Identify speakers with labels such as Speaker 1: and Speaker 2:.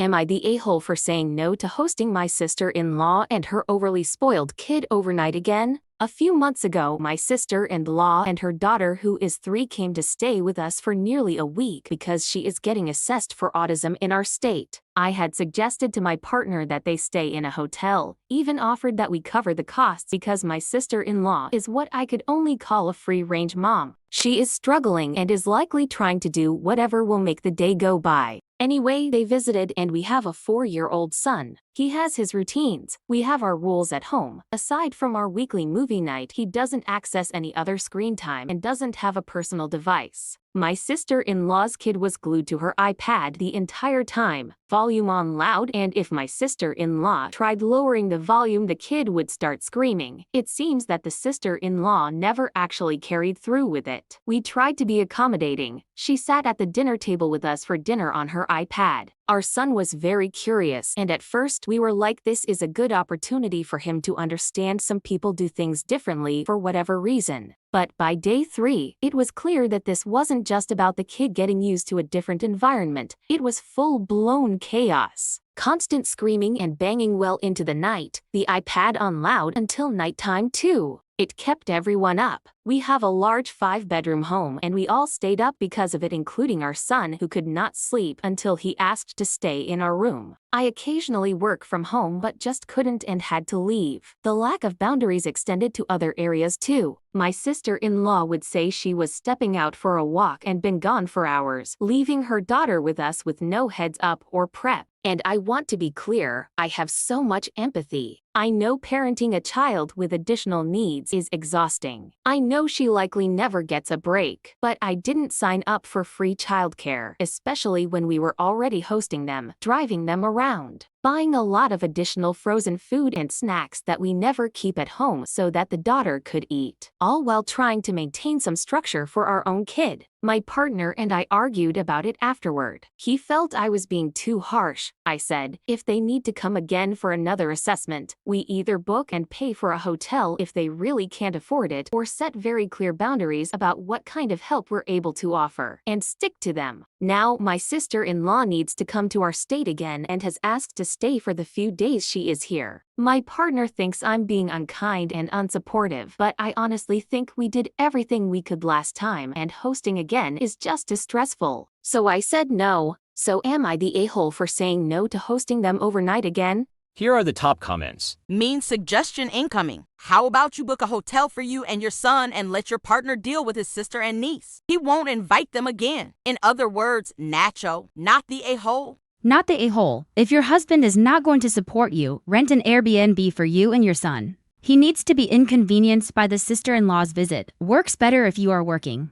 Speaker 1: Am I the a-hole for saying no to hosting my sister-in-law and her overly spoiled kid overnight again? A few months ago, my sister-in-law and her daughter, who is 3, came to stay with us for nearly a week because she is getting assessed for autism in our state. I had suggested to my partner that they stay in a hotel, even offered that we cover the costs because my sister-in-law is what I could only call a free-range mom. She is struggling and is likely trying to do whatever will make the day go by. Anyway, they visited and we have a 4-year-old son. He has his routines. We have our rules at home. Aside from our weekly movie night, he doesn't access any other screen time and doesn't have a personal device. My sister-in-law's kid was glued to her iPad the entire time, volume on loud, and if my sister-in-law tried lowering the volume, the kid would start screaming. It seems that the sister-in-law never actually carried through with it. We tried to be accommodating. She sat at the dinner table with us for dinner on her iPad. Our son was very curious, and at first we were like, this is a good opportunity for him to understand some people do things differently for whatever reason. But by day 3, it was clear that this wasn't just about the kid getting used to a different environment. It was full-blown chaos. Constant screaming and banging well into the night, the iPad on loud until nighttime too. It kept everyone up. We have a large 5-bedroom home and we all stayed up because of it, including our son, who could not sleep until he asked to stay in our room. I occasionally work from home but just couldn't and had to leave. The lack of boundaries extended to other areas too. My sister-in-law would say she was stepping out for a walk and been gone for hours, leaving her daughter with us with no heads up or prep. And I want to be clear, I have so much empathy. I know parenting a child with additional needs is exhausting. I know she likely never gets a break, but I didn't sign up for free childcare, especially when we were already hosting them, driving them around, buying a lot of additional frozen food and snacks that we never keep at home so that the daughter could eat, all while trying to maintain some structure for our own kid. My partner and I argued about it afterward. He felt I was being too harsh. I said, if they need to come again for another assessment, we either book and pay for a hotel if they really can't afford it, or set very clear boundaries about what kind of help we're able to offer, and stick to them. Now, my sister-in-law needs to come to our state again and has asked to stay for the few days she is here. My partner thinks I'm being unkind and unsupportive, but I honestly think we did everything we could last time, and hosting again is just as stressful. So I said no. So am I the a-hole for saying no to hosting them overnight again?
Speaker 2: Here are the top comments.
Speaker 3: Mean suggestion incoming. How about you book a hotel for you and your son and let your partner deal with his sister and niece? He won't invite them again. In other words, Nacho, not the a-hole.
Speaker 4: Not the a-hole. If your husband is not going to support you, rent an Airbnb for you and your son. He needs to be inconvenienced by the sister-in-law's visit. Works better if you are working.